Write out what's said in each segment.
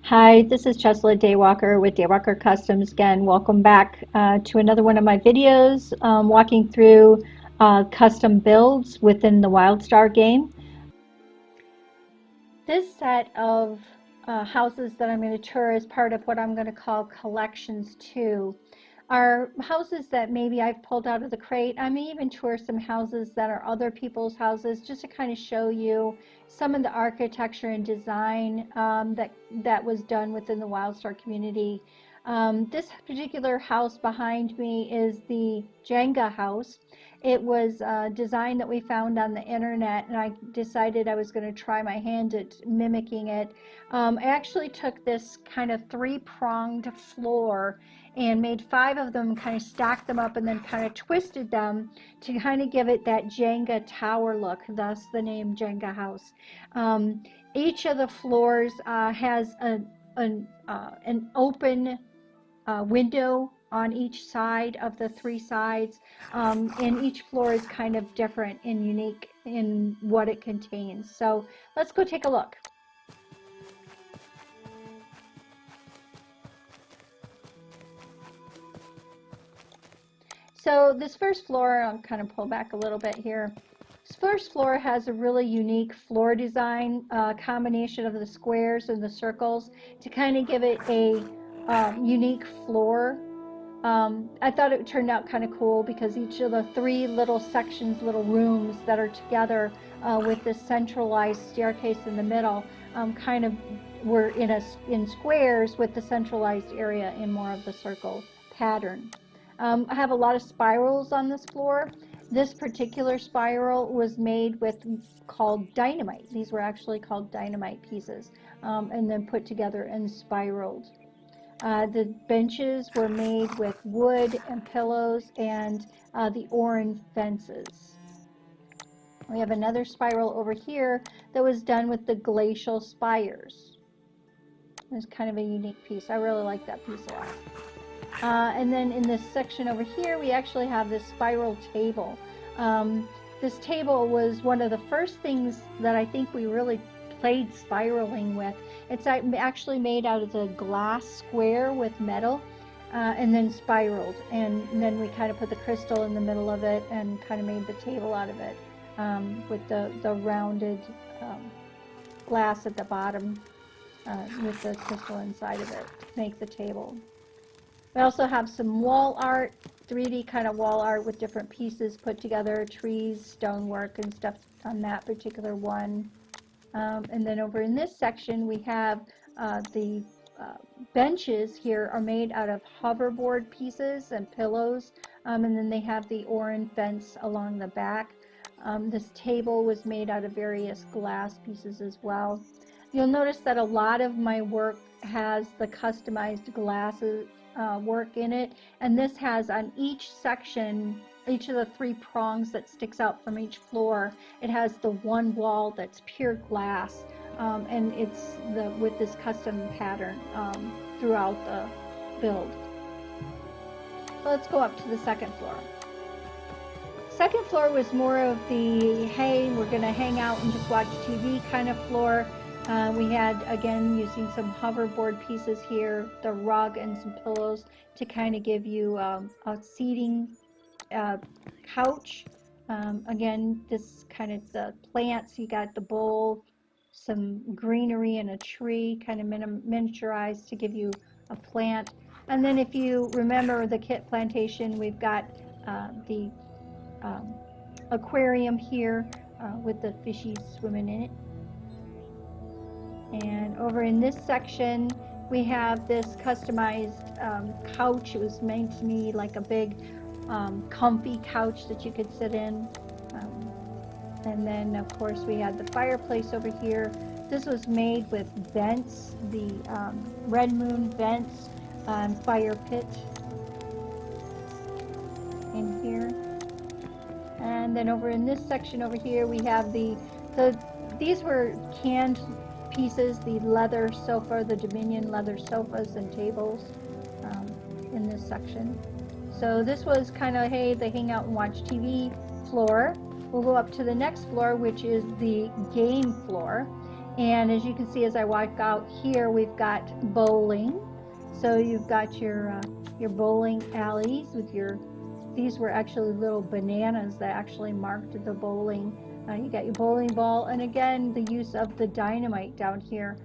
Hi, this is Cheslia Daywalker with Daywalker Customs. Again, welcome back to another one of my videos walking through custom builds within the Wildstar game. This set of houses that I'm going to tour is part of what I'm going to call Collections 2. Are houses that maybe I've pulled out of the crate. I may even tour some houses that are other people's houses just to kind of show you some of the architecture and design that was done within the Wildstar community. This particular house behind me is the Jenga house. It was a design that we found on the internet, and I decided I was going to try my hand at mimicking it. I actually took this kind of three-pronged floor and made 5 of them, kind of stacked them up and then kind of twisted them to kind of give it that Jenga tower look, thus the name Jenga house. Each of the floors has an open window on each side of the 3 sides, and each floor is kind of different and unique in what it contains. So let's go take a look. So this first floor, I'll kind of pull back a little bit here. This first floor has a really unique floor design, combination of the squares and the circles to kind of give it a unique floor. I thought it turned out kind of cool because each of the 3 little sections, little rooms that are together with this centralized staircase in the middle kind of were in squares with the centralized area in more of the circle pattern. I have a lot of spirals on this floor. This particular spiral was made with called dynamite. These were actually called dynamite pieces, and then put together and spiraled. The benches were made with wood and pillows and the orange fences. We have another spiral over here that was done with the glacial spires. It's kind of a unique piece. I really like that piece a lot. And then in this section over here, we actually have this spiral table. This table was one of the first things that I think we really played spiraling with. It's actually made out of the glass square with metal and then spiraled. And then we kind of put the crystal in the middle of it and kind of made the table out of it with the rounded glass at the bottom with the crystal inside of it to make the table. We also have some wall art, 3D kind of wall art with different pieces put together, trees, stonework, and stuff on that particular one. And then over in this section, we have the benches here are made out of hoverboard pieces and pillows, and then they have the orange fence along the back. This table was made out of various glass pieces as well. You'll notice that a lot of my work has the customized glasses work in it, and this has on each section, each of the 3 prongs that sticks out from each floor, it has the one wall that's pure glass, and it's with this custom pattern throughout the build. So let's go up to the second floor. Second floor was more of the, hey, we're gonna hang out and just watch TV kind of floor. We had, again, using some hoverboard pieces here, the rug and some pillows to kind of give you a seating couch. Again, this kind of the plants, you got the bowl, some greenery and a tree kind of miniaturized to give you a plant. And then if you remember the kit plantation, we've got the aquarium here with the fishies swimming in it. And over in this section, we have this customized couch. It was made to me like a big comfy couch that you could sit in. And then, of course, we had the fireplace over here. This was made with vents, the Red Moon vents and fire pit in here. And then over in this section over here, we have these were canned pieces, the leather sofa, the Dominion leather sofas and tables in this section. So this was kind of, hey, they hang out and watch TV floor. We'll go up to the next floor, which is the game floor. And as you can see, as I walk out here, we've got bowling. So you've got your bowling alleys with these were actually little bananas that actually marked the bowling. You got your bowling ball, and again, the use of the dynamite down here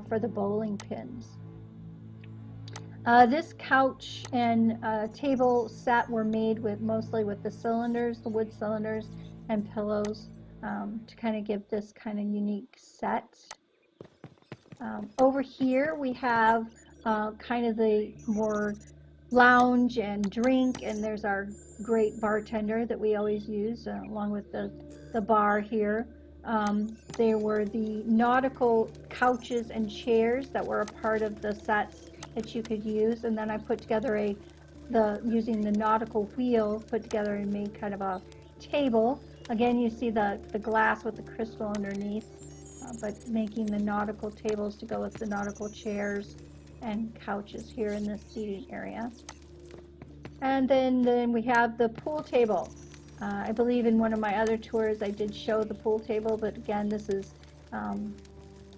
for the bowling pins. This couch and table set were made mostly with the cylinders, the wood cylinders, and pillows to kind of give this kind of unique set. Over here we have kind of the more lounge and drink, and there's our great bartender that we always use along with the bar here. There were the nautical couches and chairs that were a part of the sets that you could use, and then I put together using the nautical wheel, put together and made kind of a table. Again, you see the glass with the crystal underneath, but making the nautical tables to go with the nautical chairs and couches here in this seating area. And then we have the pool table. I believe in one of my other tours I did show the pool table, but again, this is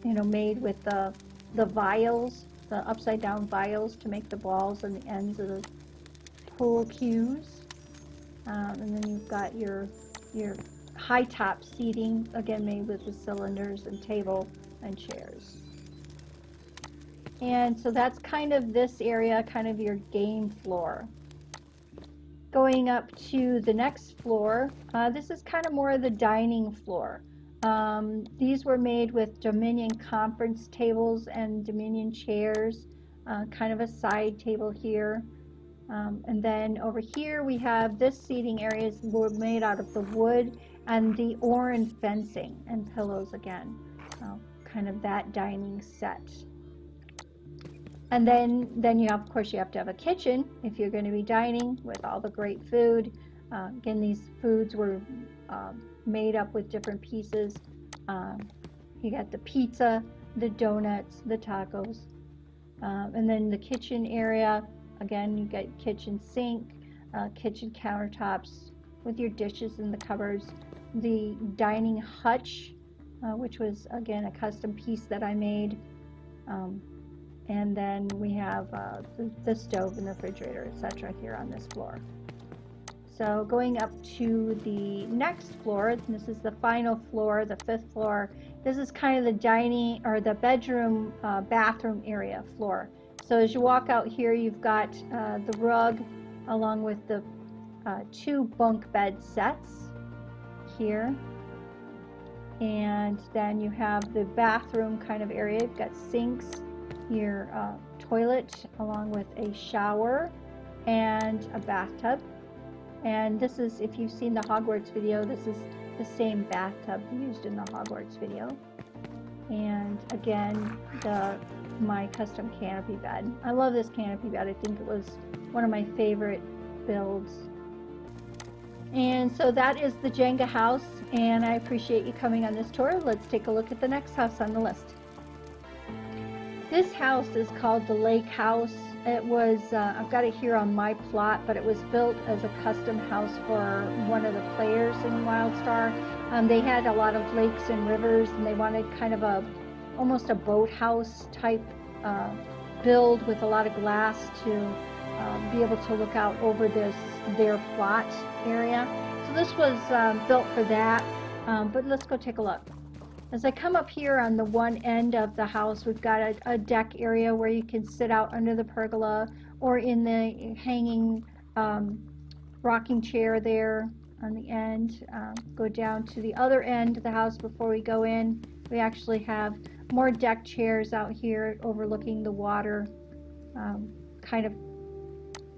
made with the vials, the upside down vials to make the balls and the ends of the pool cues. And then you've got your high top seating, again made with the cylinders and table and chairs. And so that's kind of this area, kind of your game floor. Going up to the next floor, this is kind of more of the dining floor. These were made with Dominion conference tables and Dominion chairs, kind of a side table here. And then over here we have this seating areas were made out of the wood and the orange fencing and pillows again, kind of that dining set. And then you have, of course, you have to have a kitchen if you're going to be dining with all the great food. Again, these foods were made up with different pieces. You got the pizza, the donuts, the tacos, and then the kitchen area. Again, you got kitchen sink, kitchen countertops with your dishes in the cupboards. The dining hutch, which was again a custom piece that I made. And then we have the stove and the refrigerator, etc. here on this floor. So going up to the next floor, this is the final floor, the 5th floor. This is kind of the dining or the bedroom, bathroom area floor. So as you walk out here, you've got the rug along with the 2 bunk bed sets here. And then you have the bathroom kind of area. You've got sinks, your toilet along with a shower and a bathtub. And this is, if you've seen the Hogwarts video, this is the same bathtub used in the Hogwarts video. And again, my custom canopy bed. I love this canopy bed. I think it was one of my favorite builds. And so that is the Jenga house, and I appreciate you coming on this tour. Let's take a look at the next house on the list. This house is called the Lake House. It was, I've got it here on my plot, but it was built as a custom house for one of the players in Wildstar. They had a lot of lakes and rivers, and they wanted kind of almost a boathouse type build with a lot of glass to be able to look out over their plot area. So this was built for that, but let's go take a look. As I come up here on the one end of the house, we've got a deck area where you can sit out under the pergola or in the hanging rocking chair there on the end. Go down to the other end of the house before we go in. We actually have more deck chairs out here overlooking the water.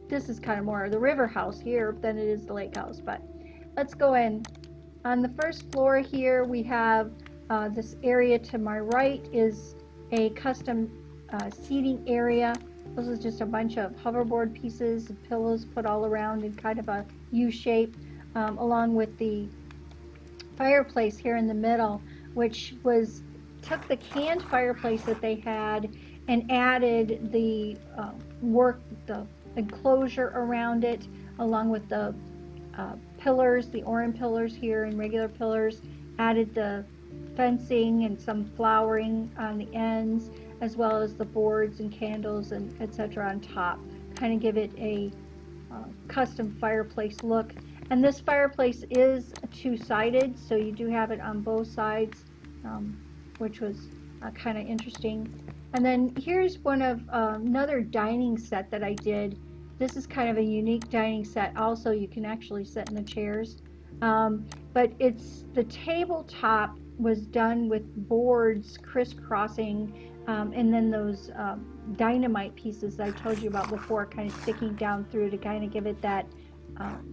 This is kind of more of the river house here than it is the lake house, but let's go in. On the first floor here, we have this area to my right is a custom seating area. This is just a bunch of hoverboard pieces and pillows put all around in kind of a U shape, along with the fireplace here in the middle, which took the canned fireplace that they had and added the enclosure around it, along with the pillars, the orange pillars here and regular pillars, added the fencing and some flowering on the ends, as well as the boards and candles and etc. on top. Kind of give it a custom fireplace look. And this fireplace is two-sided, so you do have it on both sides, which was kind of interesting. And then here's one of another dining set that I did. This is kind of a unique dining set. Also, you can actually sit in the chairs, but it's the tabletop was done with boards crisscrossing, and then those dynamite pieces that I told you about before kind of sticking down through to kind of give it that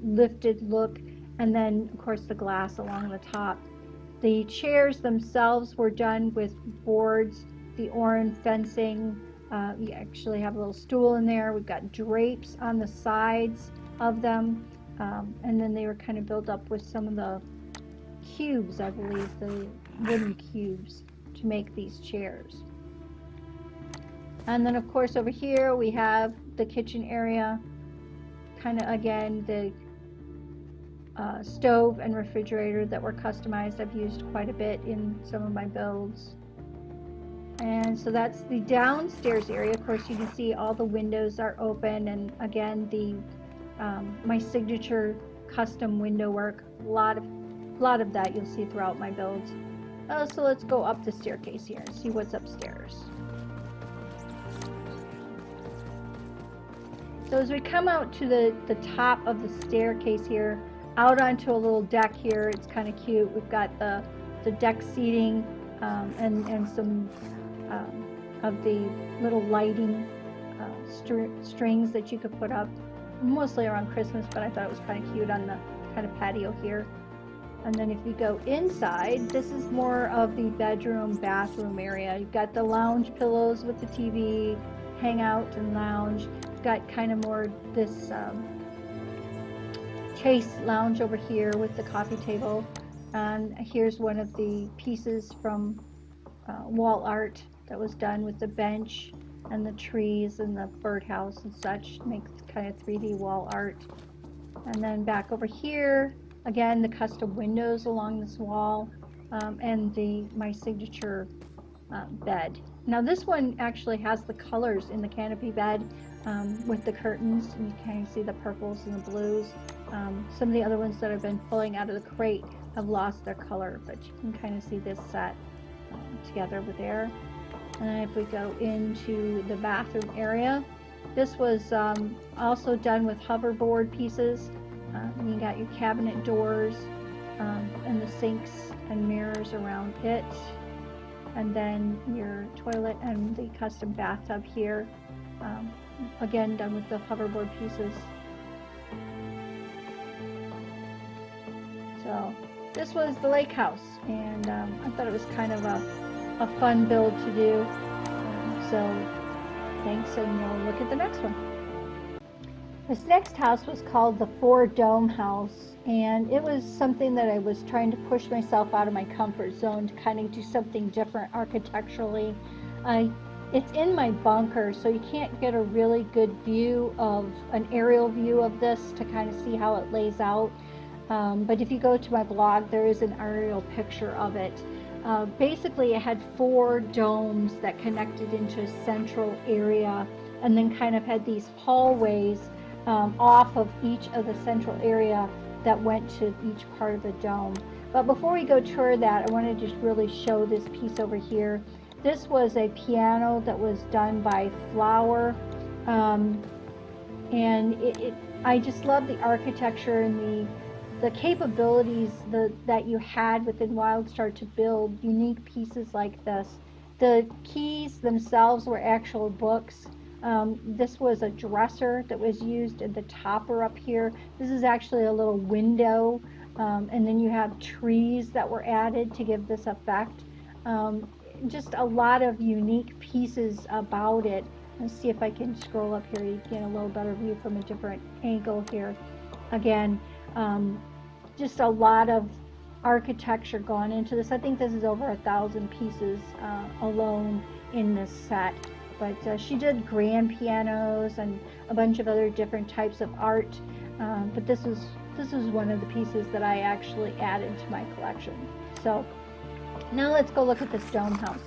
lifted look, and then of course the glass along the top. The chairs themselves were done with boards, the orange fencing. You actually have a little stool in there. We've got drapes on the sides of them, and then they were kind of built up with some of the cubes, I believe, the wooden cubes to make these chairs. And then of course over here we have the kitchen area, kind of again the stove and refrigerator that were customized. I've used quite a bit in some of my builds. And so that's the downstairs area. Of course you can see all the windows are open, and again the my signature custom window work. A lot of that you'll see throughout my builds. So let's go up the staircase here and see what's upstairs. So as we come out to the top of the staircase here, out onto a little deck here, it's kind of cute. We've got the deck seating and some of the little lighting strings that you could put up, mostly around Christmas, but I thought it was kind of cute on the kind of patio here. And then if you go inside, this is more of the bedroom, bathroom area. You've got the lounge pillows with the TV, hangout and lounge. You've got kind of more this chase lounge over here with the coffee table. And here's one of the pieces from wall art that was done with the bench and the trees and the birdhouse and such. Makes kind of 3D wall art. And then back over here, again, the custom windows along this wall, and my signature bed. Now this one actually has the colors in the canopy bed with the curtains, and you can see the purples and the blues. Some of the other ones that I've been pulling out of the crate have lost their color, but you can kind of see this set together over there. And then if we go into the bathroom area, this was also done with hoverboard pieces. You got your cabinet doors and the sinks and mirrors around it, and then your toilet and the custom bathtub here, again done with the hoverboard pieces. So this was the lake house, and I thought it was kind of a fun build to do. So thanks, and we'll look at the next one. This next house was called the 4-Dome House, and it was something that I was trying to push myself out of my comfort zone to kind of do something different architecturally. It's in my bunker, so you can't get a really good view of an aerial view of this to kind of see how it lays out. But if you go to my blog, there is an aerial picture of it. Basically, it had 4 domes that connected into a central area, and then kind of had these hallways off of each of the central area that went to each part of the dome. But before we go tour that, I want to just really show this piece over here. This was a piano that was done by Flower, and I just love the architecture and the capabilities that you had within Wildstar to build unique pieces like this. The keys themselves were actual books. This was a dresser that was used in the topper up here. This is actually a little window, and then you have trees that were added to give this effect. Just a lot of unique pieces about it. Let's see if I can scroll up here to get a little better view from a different angle here. Again, just a lot of architecture gone into this. I think this is over 1,000 pieces alone in this set. But she did grand pianos and a bunch of other different types of art. But this was one of the pieces that I actually added to my collection. So Now let's go look at this dome house.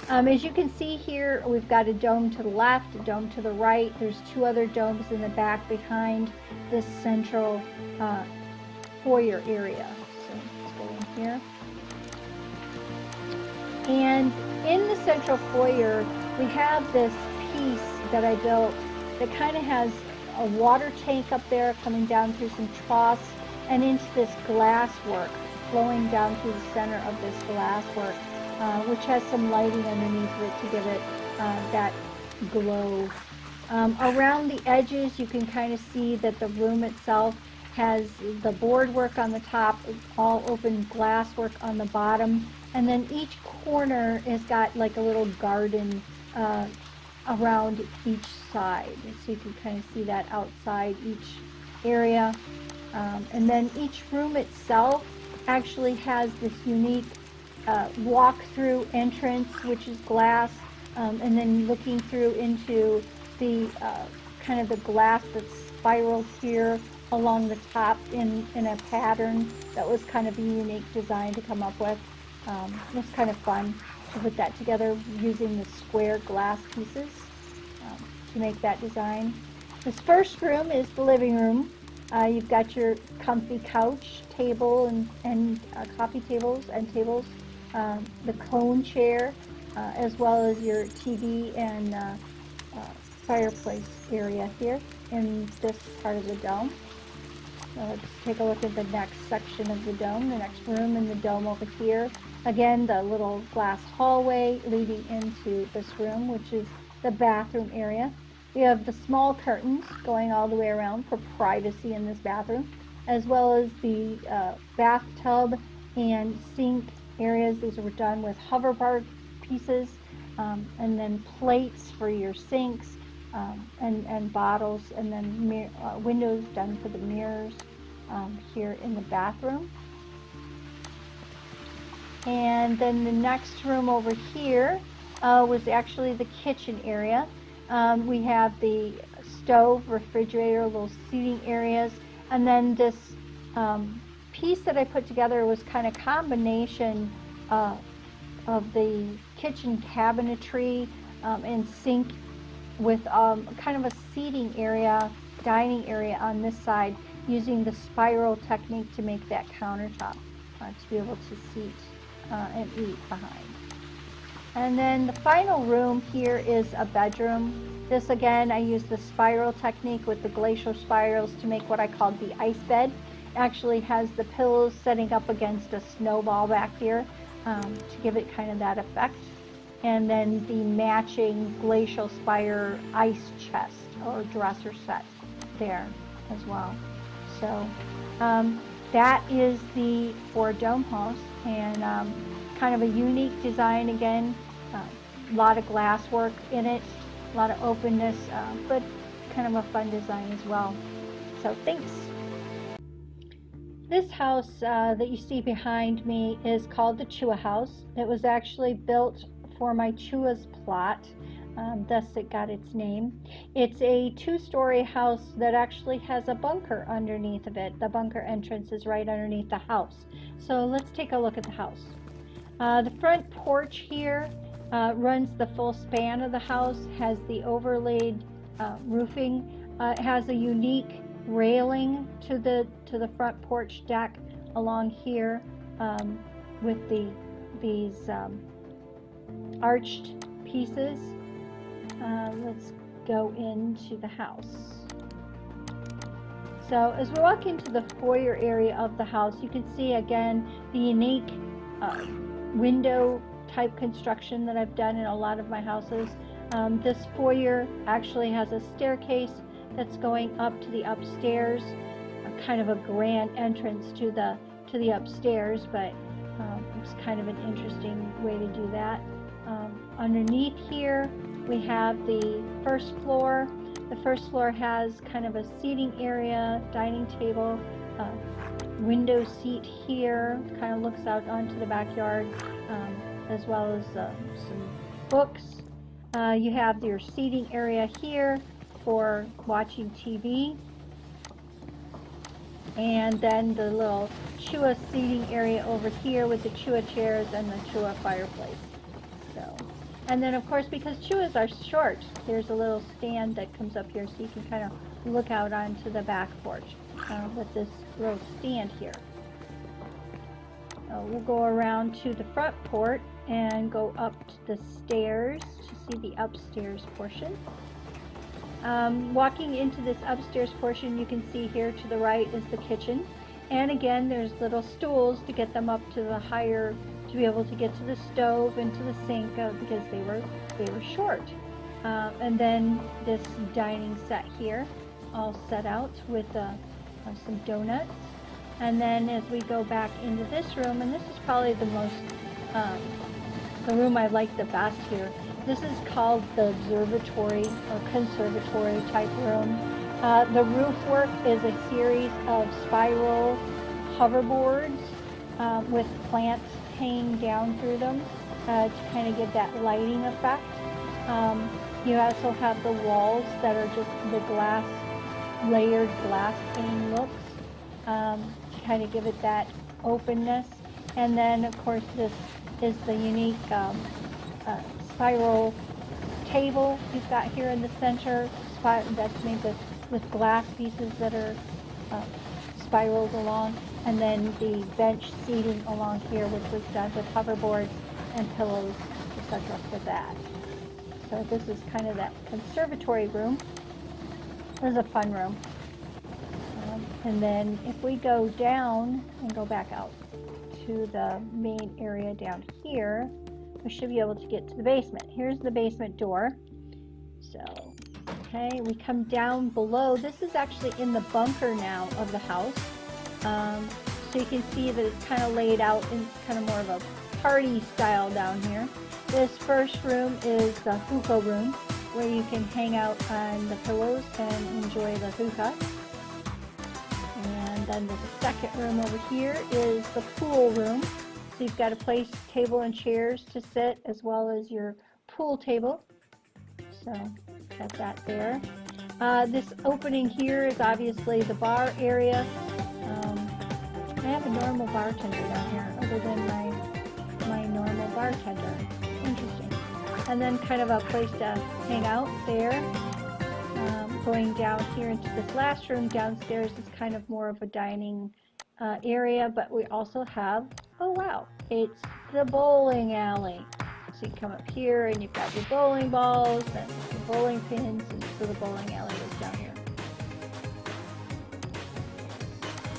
As you can see here, we've got a dome to the left, a dome to the right. There's two other domes in the back behind this central foyer area. So let's go in here. And in the central foyer, we have this piece that I built that kind of has a water tank up there coming down through some troughs and into this glass work flowing down through the center of this glass work, which has some lighting underneath it to give it that glow. Around the edges, you can kind of see that the room itself has the board work on the top, all open glass work on the bottom, and then each corner has got like a little garden around each side. So you can kind of see that outside each area. And then each room itself actually has this unique walk-through entrance, which is glass, and then looking through into the kind of the glass that's spiraled here along the top in a pattern that was kind of a unique design to come up with. It was kind of fun to put that together using the square glass pieces to make that design. This first room is the living room. You've got your comfy couch, table, and coffee tables and tables, the cone chair, as well as your TV and fireplace area here in this part of the dome. So let's take a look at the next section of the dome, the next room in the dome over here. Again, the little glass hallway leading into this room, which is the bathroom area. We have the small curtains going all the way around for privacy in this bathroom, as well as the bathtub and sink areas. These were done with hoverboard pieces, and then plates for your sinks, and bottles, and then windows done for the mirrors here in the bathroom. And then the next room over here was actually the kitchen area. We have the stove, refrigerator, little seating areas, and then this piece that I put together was kind of combination of the kitchen cabinetry and sink with kind of a seating area, dining area on this side, using the spiral technique to make that countertop to be able to seat and eat behind. And then the final room here is a bedroom. This again, I used the spiral technique with the glacial spirals to make what I called the ice bed. It actually has the pillows setting up against a snowball back here to give it kind of that effect. And then the matching glacial spire ice chest or dresser set there as well. So that is the 4 dome house, and kind of a unique design again. A lot of glass work in it, a lot of openness, but kind of a fun design as well. So thanks. This house that you see behind me is called the Chua house. It was actually built for my Chua's plot, thus it got its name. It's a 2-story house that actually has a bunker underneath of it. The bunker entrance is right underneath the house. So let's take a look at the house. The front porch here runs the full span of the house, has the overlaid roofing. It has a unique railing to the front porch deck along here with these arched pieces. Let's go into the house. So as we walk into the foyer area of the house, you can see again the unique window type construction that I've done in a lot of my houses. This foyer actually has a staircase that's going up to the upstairs, kind of a grand entrance to the upstairs, but it's kind of an interesting way to do that. Underneath here we have the first floor. The first floor has kind of a seating area, dining table, window seat here, kind of looks out onto the backyard, as well as some books. You have your seating area here for watching TV. And then the little Chua seating area over here with the Chua chairs and the Chua fireplace. So, and then of course, because Chuas are short, there's a little stand that comes up here so you can kind of look out onto the back porch with this little stand here. We'll go around to the front porch and go up the stairs to see the upstairs portion. Walking into this upstairs portion, you can see here to the right is the kitchen. And again, there's little stools to get them up to the higher, to be able to get to the stove and to the sink because they were short. And then this dining set here, all set out with some donuts. And then as we go back into this room, and this is probably the most, the room I like the best here. This is called the observatory or conservatory type room. The roof work is a series of spiral hoverboards with plants hanging down through them to kind of give that lighting effect. You also have the walls that are just the glass, layered glass pane looks to kind of give it that openness. And then of course this is the unique spiral table you've got here in the center that's made with glass pieces that are spiraled along, and then the bench seating along here, which was done with hoverboards and pillows, etc. for that. So this is kind of that conservatory room. This is a fun room. And then if we go down and go back out to the main area down here, we should be able to get to the basement. Here's the basement door. So, okay, we come down below. This is actually in the bunker now of the house. So you can see that it's kind of laid out in kind of more of a party style down here. This first room is the hookah room, where you can hang out on the pillows and enjoy the hookah. And then the second room over here is the pool room. So you've got a place, table and chairs to sit, as well as your pool table. So got that there. This opening here is obviously the bar area. I have a normal bartender down here, other than my normal bartender. Interesting. And then kind of a place to hang out there. Going down here into this last room downstairs is kind of more of a dining area, but we also have, oh wow, it's the bowling alley. So you come up here and you've got your bowling balls and your bowling pins, and so the bowling alley is down here.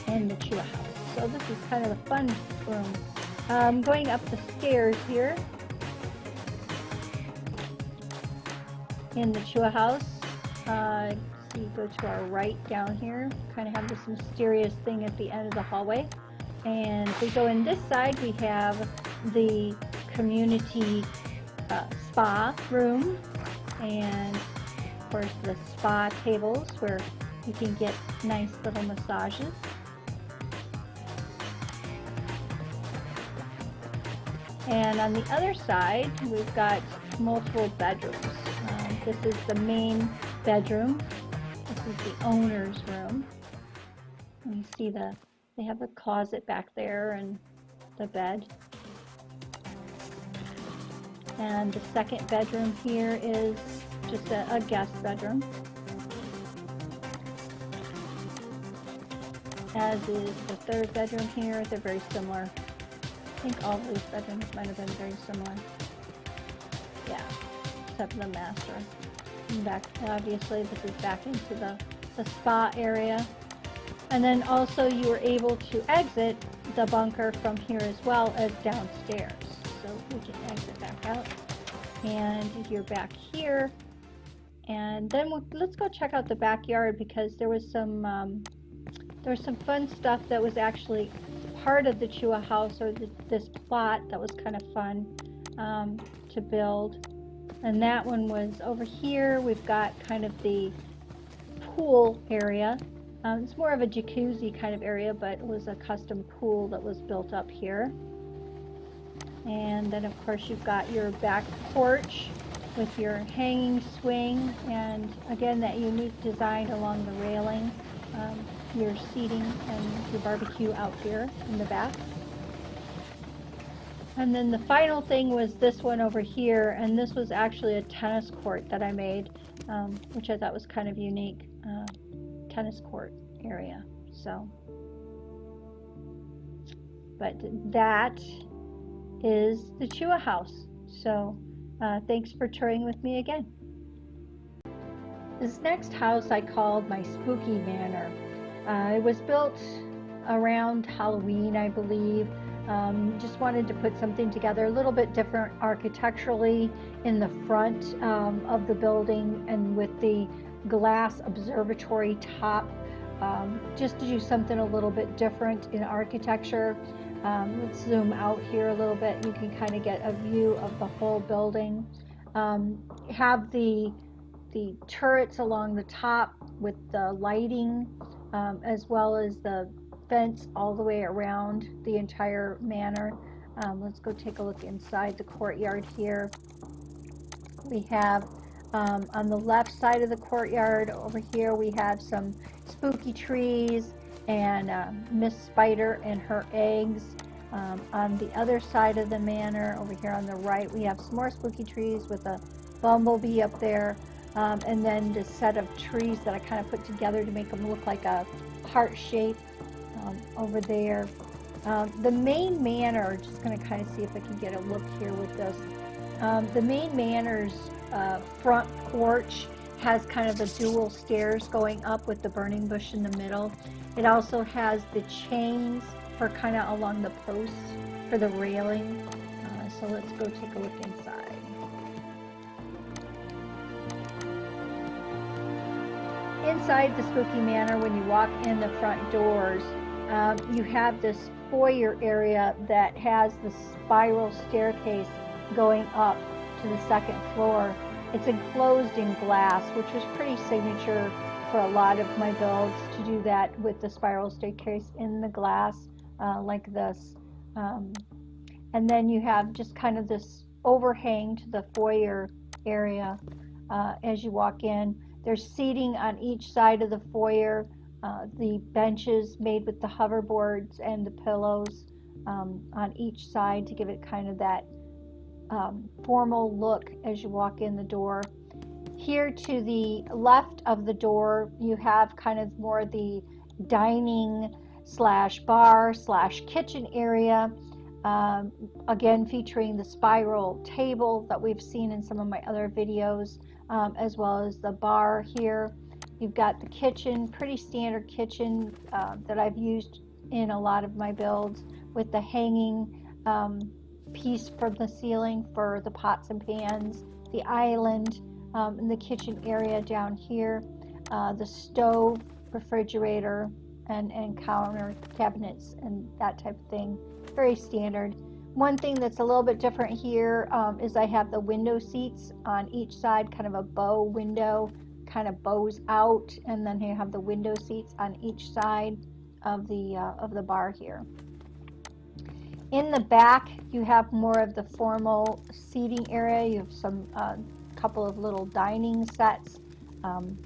And the Chua house. So this is kind of a fun room. Going up the stairs here in the Chua house. So you go to our right down here, kind of have this mysterious thing at the end of the hallway. And if we go in this side, we have the community spa room, and of course the spa tables where you can get nice little massages. And on the other side, we've got multiple bedrooms. This is the main bedroom. This is the owner's room. And you see they have a closet back there and the bed. And the second bedroom here is just a guest bedroom. As is the third bedroom here. They're very similar. I think all of these bedrooms might have been very similar. Yeah, except for the master. And back, obviously, this is back into the spa area. And then also you were able to exit the bunker from here as well as downstairs. So we can exit back out. And you're back here. And then let's go check out the backyard, because there was some fun stuff that was actually part of the Chua house, or this plot that was kind of fun to build. And that one was over here. We've got kind of the pool area. It's more of a jacuzzi kind of area, but it was a custom pool that was built up here. And then of course you've got your back porch with your hanging swing, and again that unique design along the railing. your seating and your barbecue out here in the back. And then the final thing was this one over here, and this was actually a tennis court that I made, which I thought was kind of unique, tennis court area. So, but that is the Chua house. So thanks for touring with me again. This next house I called my Spooky Manor. It was built around Halloween, I believe. Just wanted to put something together a little bit different architecturally in the front of the building, and with the glass observatory top, just to do something a little bit different in architecture. Let's zoom out here a little bit. You can kind of get a view of the whole building. Have the turrets along the top with the lighting, as well as the fence all the way around the entire manor. Let's go take a look inside the courtyard here. We have on the left side of the courtyard over here, we have some spooky trees and Miss Spider and her eggs. On the other side of the manor, over here on the right, we have some more spooky trees with a bumblebee up there, and then this set of trees that I kind of put together to make them look like a heart shape over there. The main manor, just going to kind of see if I can get a look here with this. The main manor's front porch has kind of the dual stairs going up with the burning bush in the middle. It also has the chains for kind of along the posts for the railing. So let's go take a look inside. Inside the Spooky Manor, when you walk in the front doors, you have this foyer area that has the spiral staircase going up to the second floor. It's enclosed in glass, which was pretty signature for a lot of my builds, to do that with the spiral staircase in the glass like this. And then you have just kind of this overhang to the foyer area as you walk in. There's seating on each side of the foyer. The benches made with the hoverboards and the pillows on each side to give it kind of that formal look as you walk in the door. Here to the left of the door, you have kind of more the dining slash bar slash kitchen area, again featuring the spiral table that we've seen in some of my other videos, as well as the bar here. You've got the kitchen, pretty standard kitchen that I've used in a lot of my builds, with the hanging piece from the ceiling for the pots and pans, the island in the kitchen area down here, the stove, refrigerator, and counter cabinets and that type of thing. Very standard. One thing that's a little bit different here is I have the window seats on each side, kind of a bow window, kind of bows out, and then you have the window seats on each side of the bar here. In the back, you have more of the formal seating area. You have some couple of little dining sets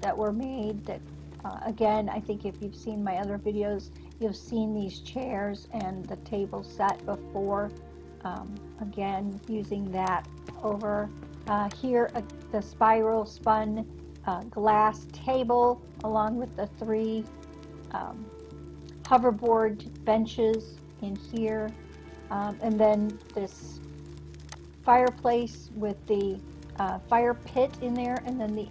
that were made that, again, I think if you've seen my other videos, you've seen these chairs and the table set before. Again, using that over here, the spiral spun glass table, along with the 3 hoverboard benches in here. And then this fireplace with the fire pit in there, and then the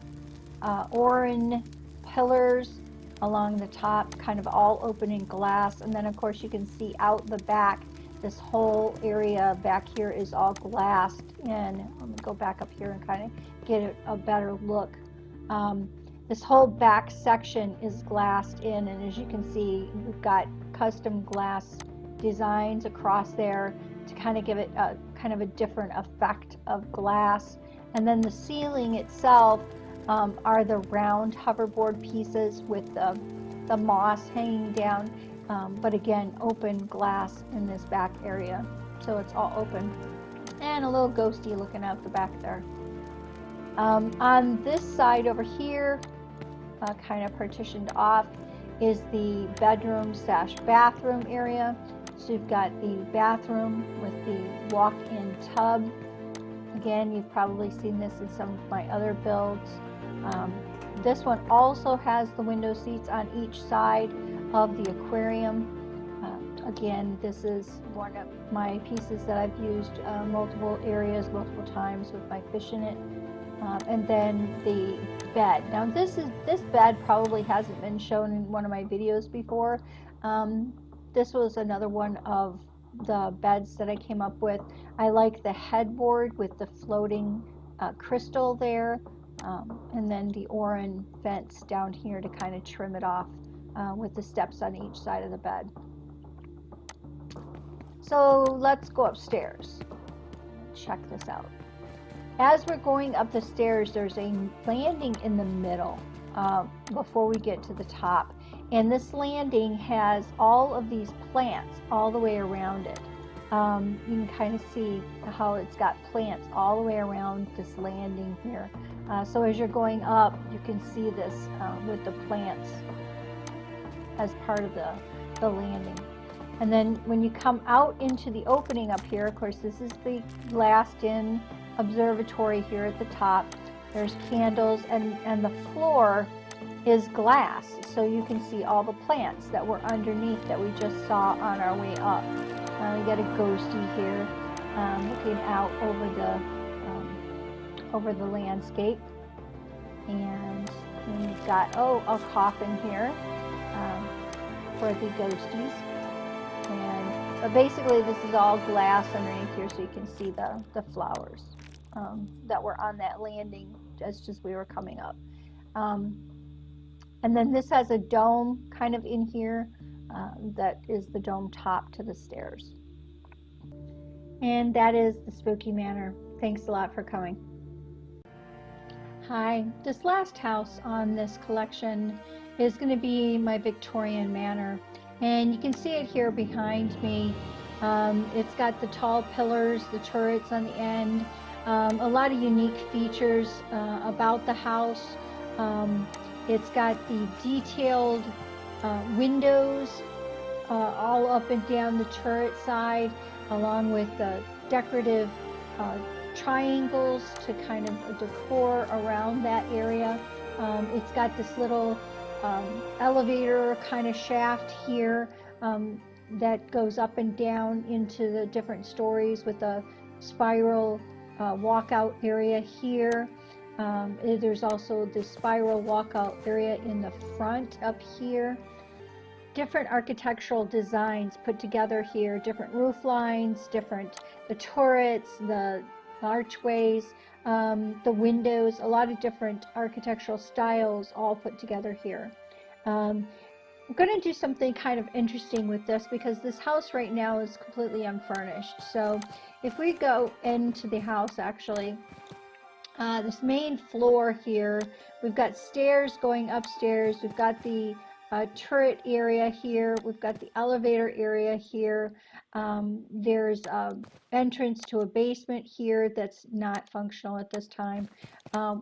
orange pillars along the top, kind of all open in glass. And then of course you can see out the back, this whole area back here is all glassed in. I'm going to go back up here and kind of get a better look. This whole back section is glassed in, and as you can see, we've got custom glass designs across there to kind of give it a kind of a different effect of glass. And then the ceiling itself are the round hoverboard pieces with the moss hanging down, but again, open glass in this back area, so it's all open, and a little ghosty looking out the back there. On this side over here, kind of partitioned off, is the bedroom slash bathroom area. So you've got the bathroom with the walk-in tub. Again, you've probably seen this in some of my other builds. This one also has the window seats on each side of the aquarium. Again, this is one of my pieces that I've used multiple areas, multiple times with my fish in it. And then the bed. Now this bed probably hasn't been shown in one of my videos before. This was another one of the beds that I came up with. I like the headboard with the floating crystal there, and then the Oran fence down here to kind of trim it off with the steps on each side of the bed. So let's go upstairs. Check this out. As we're going up the stairs, there's a landing in the middle before we get to the top. And this landing has all of these plants all the way around it. You can kind of see how it's got plants all the way around this landing here. So as you're going up, you can see this with the plants as part of the landing. And then when you come out into the opening up here, of course, this is the glassed-in observatory here at the top. There's candles, and the floor is glass, so you can see all the plants that were underneath that we just saw on our way up. We got a ghostie here looking out over the landscape, and we've got a coffin here for the ghosties. But basically this is all glass underneath here, so you can see the flowers that were on that landing just as we were coming up. And then this has a dome kind of in here that is the dome top to the stairs. And that is the Spooky Manor. Thanks a lot for coming. Hi, this last house on this collection is going to be my Victorian Manor. And you can see it here behind me. It's got the tall pillars, the turrets on the end, a lot of unique features about the house. It's got the detailed windows all up and down the turret side, along with the decorative triangles to kind of decor around that area. It's got this little elevator kind of shaft here that goes up and down into the different stories with a spiral walkout area here. There's also the spiral walkout area in the front up here. Different architectural designs put together here, different roof lines, the turrets, the archways, the windows, a lot of different architectural styles all put together here. I'm going to do something kind of interesting with this because this house right now is completely unfurnished. So if we go into the house, actually, this main floor here, we've got stairs going upstairs, we've got the turret area here, we've got the elevator area here, there's an entrance to a basement here that's not functional at this time.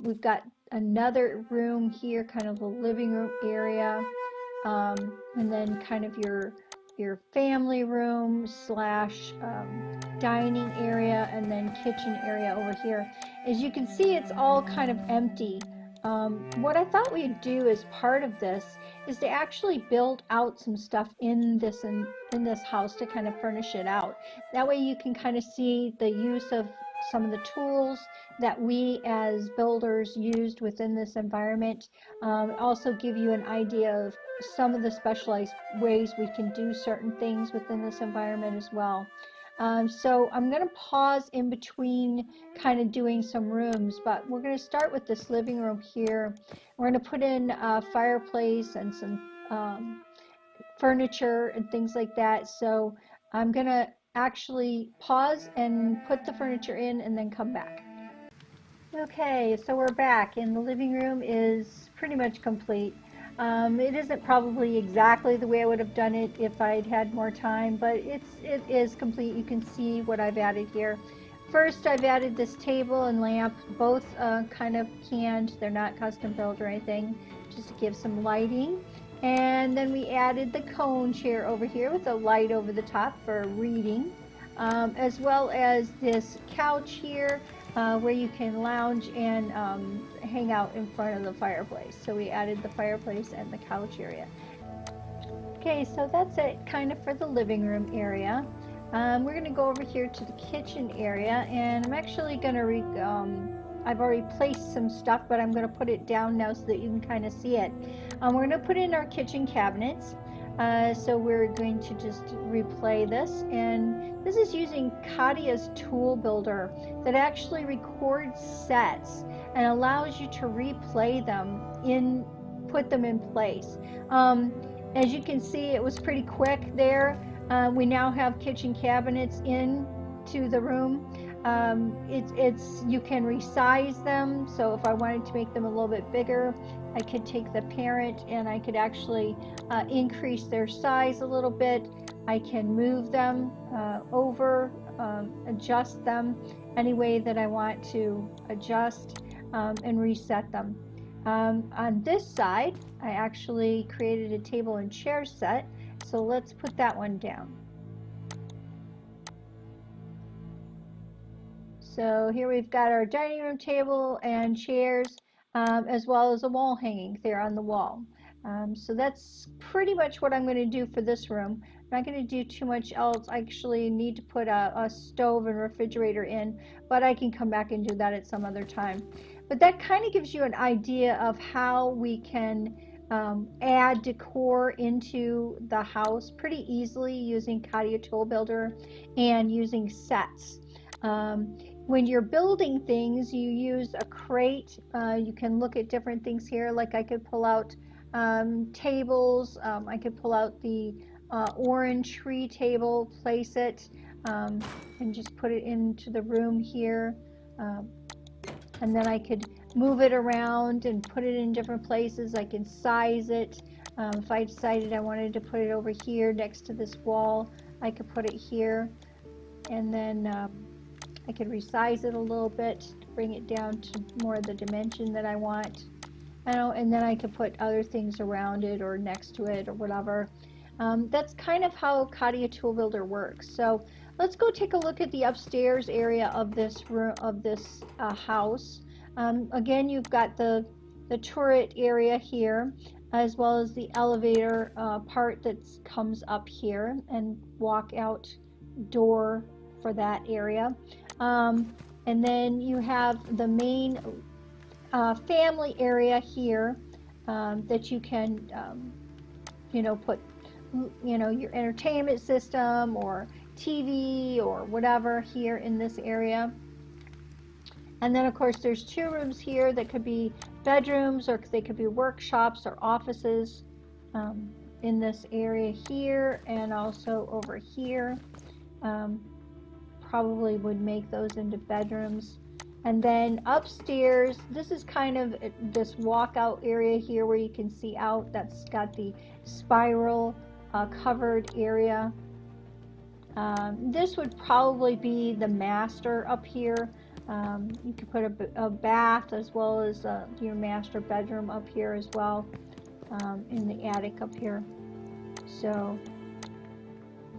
We've got another room here, kind of a living room area, and then kind of your family room slash dining area, and then kitchen area over here. As you can see, it's all kind of empty. What I thought we'd do as part of this is to actually build out some stuff in this house to kind of furnish it out. That way you can kind of see the use of some of the tools that we as builders used within this environment. Also give you an idea of some of the specialized ways we can do certain things within this environment as well. So I'm going to pause in between kind of doing some rooms, but we're going to start with this living room here. We're going to put in a fireplace and some furniture and things like that. So I'm going to actually pause and put the furniture in and then come back. Okay, so we're back and the living room is pretty much complete. It isn't probably exactly the way I would have done it if I'd had more time, but it is complete. You can see what I've added here. First, I've added this table and lamp, both kind of canned. They're not custom built or anything, just to give some lighting. And then we added the cone chair over here with a light over the top for reading, as well as this couch here where you can lounge and hang out in front of the fireplace. So we added the fireplace and the couch area. Okay, so that's it kind of for the living room area. We're going to go over here to the kitchen area, and I'm actually going to I've already placed some stuff, but I'm going to put it down now so that you can kind of see it. We're going to put in our kitchen cabinets. So we're going to just replay this, and this is using Cheslia's tool builder that actually records sets and allows you to replay them put them in place. As you can see, it was pretty quick there. We now have kitchen cabinets into the room. You can resize them, so if I wanted to make them a little bit bigger, I could take the parent and I could actually increase their size a little bit. I can move them over, adjust them any way that I want to adjust, and reset them. On this side, I actually created a table and chair set, so let's put that one down. So here we've got our dining room table and chairs, as well as a wall hanging there on the wall. So that's pretty much what I'm going to do for this room. I'm not going to do too much else. I actually need to put a stove and refrigerator in, but I can come back and do that at some other time. But that kind of gives you an idea of how we can add decor into the house pretty easily using Cheslia Tool Builder and using sets. When you're building things, you use a crate. You can look at different things here, like I could pull out tables. I could pull out the orange tree table, place it, and just put it into the room here. And then I could move it around and put it in different places. I can size it. If I decided I wanted to put it over here next to this wall, I could put it here. And then I could resize it a little bit to bring it down to more of the dimension that I want. And then I could put other things around it or next to it or whatever. That's kind of how Cheslia Tool Builder works. So let's go take a look at the upstairs area of this room, of this house. Again, you've got the turret area here, as well as the elevator part that comes up here, and walk out door for that area. And then you have the main family area here that you can put your entertainment system or TV or whatever here in this area. And then of course there's two rooms here that could be bedrooms, or they could be workshops or offices in this area here, and also over here. Probably would make those into bedrooms. And then upstairs, this is kind of this walkout area here where you can see out. That's got the spiral covered area. This would probably be the master up here. You could put a bath as well as your master bedroom up here as well, in the attic up here. So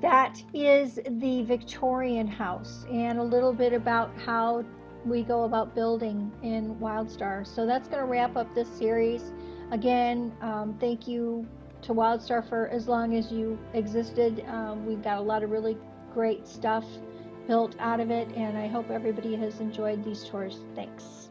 that is the Victorian house, and a little bit about how we go about building in Wildstar. So that's going to wrap up this series. Again, thank you to Wildstar for as long as you existed. We've got a lot of really great stuff built out of it, and I hope everybody has enjoyed these tours. Thanks.